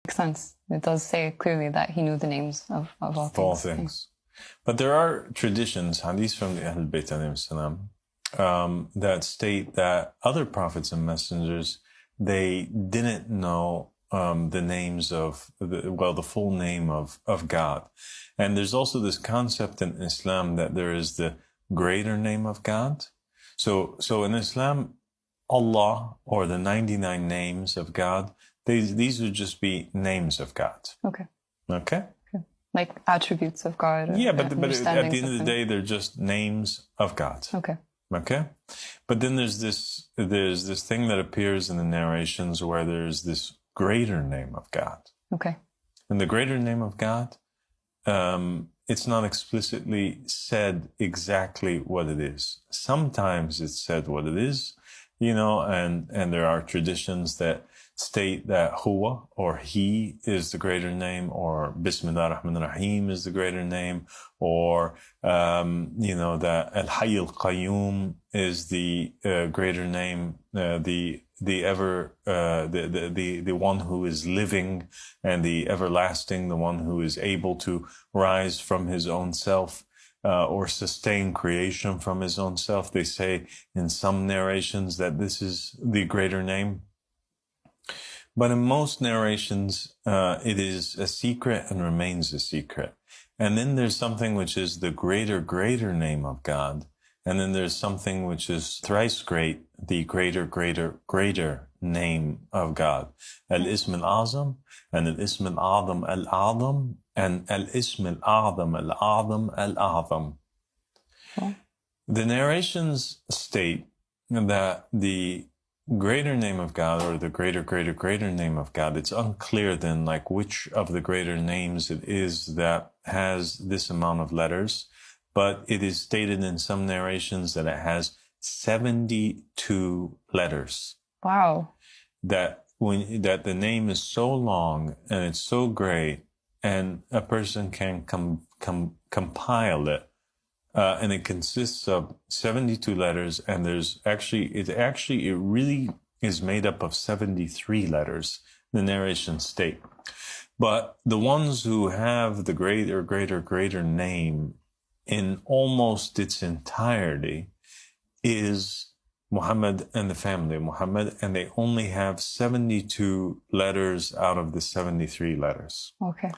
Makes sense. It does say clearly that he knew the names of all things. But there are traditions, hadiths from the Ahlul Bayt that state that other prophets and messengers, they didn't know the names of, the full name of God. And there's also this concept in Islam that there is the greater name of God. So in Islam, Allah, or the 99 names of God, these would just be names of God. Okay. Like attributes of God. Yeah, but at the end of the day, they're just names of God. Okay. But then there's this thing that appears in the narrations where there's this greater name of God. Okay. And the greater name of God, it's not explicitly said exactly what it is. Sometimes it's said what it is, and there are traditions that state that huwa, or he, is the greater name, or Bismillah ar-Rahman ar-Rahim is the greater name, or that al-Hayy al-Qayyum is the greater name, the one who is living, and the everlasting, the one who is able to rise from his own self, or sustain creation from his own self. They say in some narrations that this is the greater name. But in most narrations, it is a secret and remains a secret. And then there's something which is the greater name of God. And then there's something which is thrice great, the greater name of God. Al-Ism al-Azam, and Al-Ism al-Azam al-Azam, and Al-Ism al-Azam al-Azam al-Azam. Okay. The narrations state that the greater name of God, or the greater name of God, it's unclear then which of the greater names it is that has this amount of letters, but it is stated in some narrations that it has 72 letters. Wow. That the name is so long and it's so great, and a person can compile it. And it consists of 72 letters, and it really is made up of 73 letters, the narration state. But the ones who have the greater name in almost its entirety is Muhammad and the family of Muhammad, and they only have 72 letters out of the 73 letters. Okay.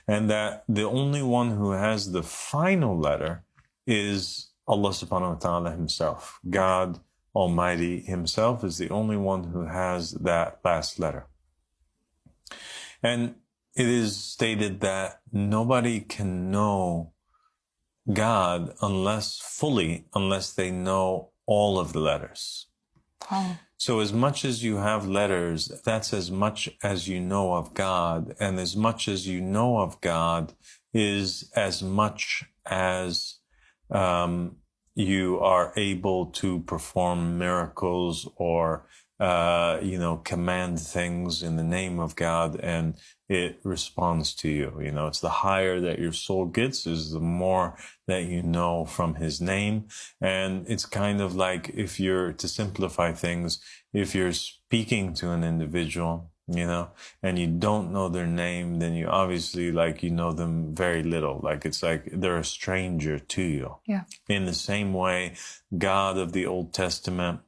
And that the only one who has the final letter is Allah subhanahu wa ta'ala himself. God Almighty himself is the only one who has that last letter. And it is stated that nobody can know God unless they know all of the letters. Oh. So as much as you have letters, that's as much as you know of God. And as much as you know of God is as much as you are able to perform miracles or, command things in the name of God, and it responds to you. It's the higher that your soul gets is the more that you know from his name. And it's kind of like, if you're to simplify things, if you're speaking to an individual, and you don't know their name, then you obviously you know them very little. It's like they're a stranger to you. Yeah. In the same way, God of the Old Testament,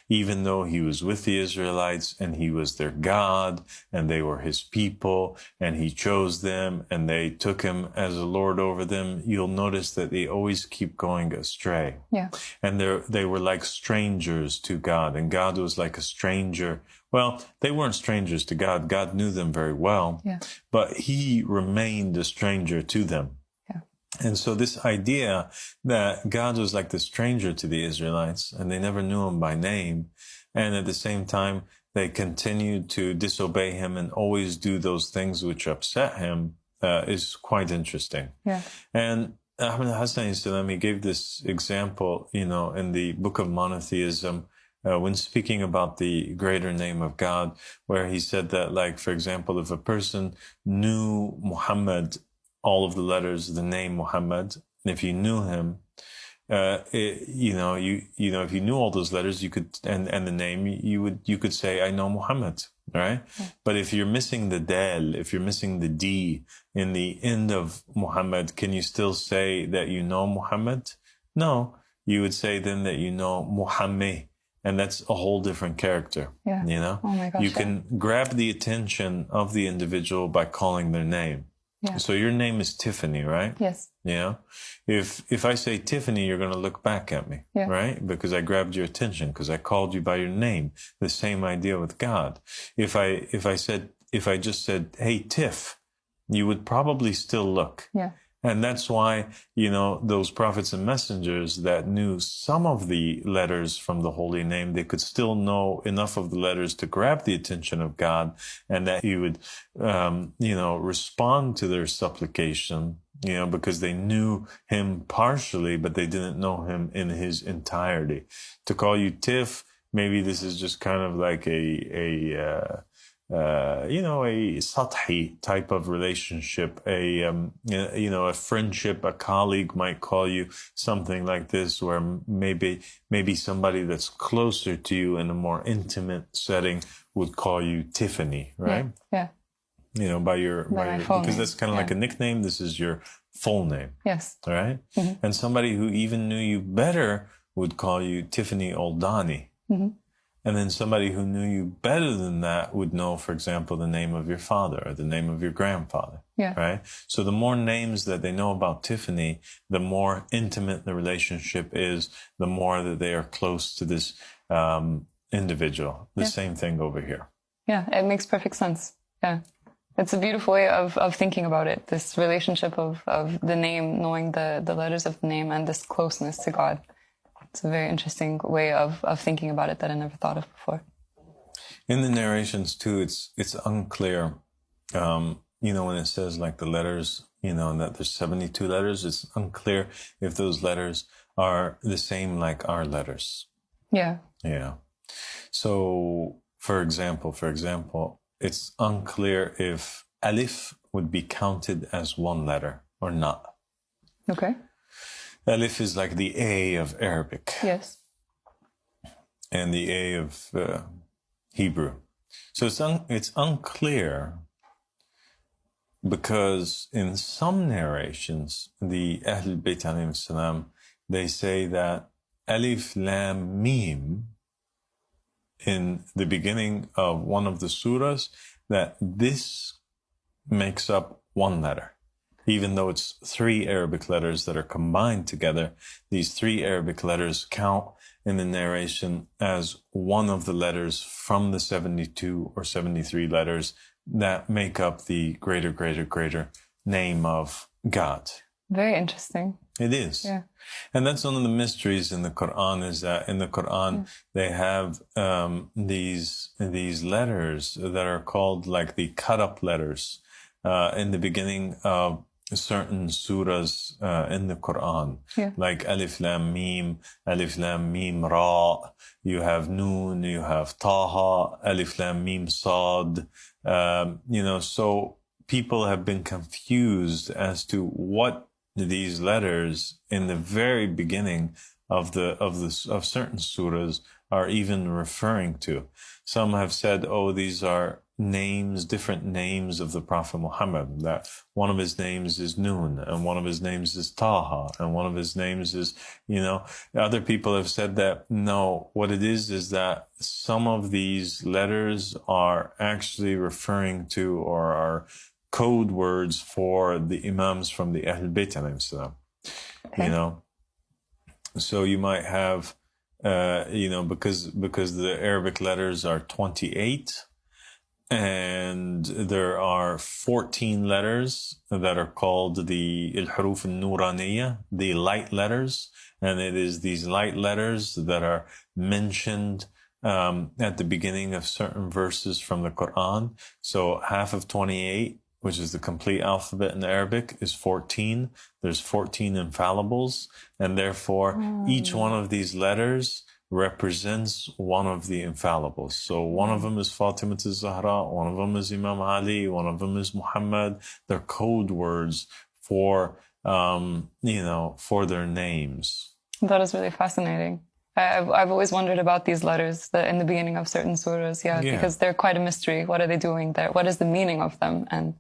even though he was with the Israelites and he was their God and they were his people and he chose them and they took him as a Lord over them, you'll notice that they always keep going astray. Yeah. And they were like strangers to God, and God was like a stranger. Well, they weren't strangers to God. God knew them very well, yeah. But he remained a stranger to them. Yeah. And so this idea that God was like the stranger to the Israelites and they never knew him by name, and at the same time, they continued to disobey him and always do those things which upset him, is quite interesting. Yeah. And Ahmed Hassan, he gave this example, in the Book of Monotheism, when speaking about the greater name of God, where he said that, for example, if a person knew Muhammad, all of the letters, the name Muhammad, if you knew him, if you knew all those letters, you could, and the name, you could say, I know Muhammad, right? Yeah. But if you're missing the dal, if you're missing the D in the end of Muhammad, can you still say that you know Muhammad? No, you would say then that you know Muhammad. And that's a whole different character, you know? Oh my gosh, you can grab the attention of the individual by calling their name. Yeah. So your name is Tiffany, right? Yes. Yeah. If I say Tiffany, you're going to look back at me, right? Because I grabbed your attention, because I called you by your name. The same idea with God. If I just said, hey, Tiff, you would probably still look. Yeah. And that's why, those prophets and messengers that knew some of the letters from the holy name, they could still know enough of the letters to grab the attention of God, and that he would, respond to their supplication, because they knew him partially, but they didn't know him in his entirety. To call you Tiff, maybe this is just kind of like a sathi type of relationship, a friendship. A colleague might call you something like this, where maybe somebody that's closer to you in a more intimate setting would call you Tiffany, right? Yeah. By your because name. That's kind of like a nickname. This is your full name. Yes. Right? Mm-hmm. And somebody who even knew you better would call you Tiffany Oldani. Mm-hmm. And then somebody who knew you better than that would know, for example, the name of your father or the name of your grandfather. Yeah. Right? So the more names that they know about Tiffany, the more intimate the relationship is, the more that they are close to this individual. The same thing over here. Yeah, it makes perfect sense. Yeah. It's a beautiful way of thinking about it, this relationship of the name, knowing the letters of the name, and this closeness to God. It's a very interesting way of thinking about it that I never thought of before. In the narrations too, it's unclear. When it says like the letters, that there's 72 letters, it's unclear if those letters are the same like our letters. Yeah. Yeah. So, for example, it's unclear if alif would be counted as one letter or not. Okay. Alif is like the A of Arabic. Yes. And the A of Hebrew. So it's unclear, because in some narrations, the Ahl Bayt alayhim salam, they say that Alif Lam Mim in the beginning of one of the surahs, that this makes up one letter. Even though it's 3 Arabic letters that are combined together, these 3 Arabic letters count in the narration as one of the letters from the 72 or 73 letters that make up the greater name of God. Very interesting. It is. Yeah. And that's one of the mysteries in the Quran, is that in the Quran, they have these letters that are called like the cut-up letters in the beginning of certain surahs in the Quran, like Alif Lam Mim Ra, you have Noon, you have Taha, Alif Lam Mim Sad, so people have been confused as to what these letters in the very beginning of certain surahs are even referring to. Some have said, these are different names of the Prophet Muhammad, that one of his names is Noon, and one of his names is Taha, and one of his names is, other people have said that, no, what it is that some of these letters are actually referring to, or are code words for the Imams from the Ahl Bayt alayhim salam. Okay. So you might have, because the Arabic letters are 28, and there are 14 letters that are called the al-huruf al-nuraniyya, the light letters. And it is these light letters that are mentioned at the beginning of certain verses from the Quran. So half of 28, which is the complete alphabet in Arabic, is 14. There's 14 infallibles. And therefore, each one of these letters represents one of the infallibles. So one of them is Fatima al-Zahra, one of them is Imam Ali, one of them is Muhammad. They're code words for, for their names. That is really fascinating. I've always wondered about these letters that in the beginning of certain surahs, Yeah. because they're quite a mystery. What are they doing there? What is the meaning of them? And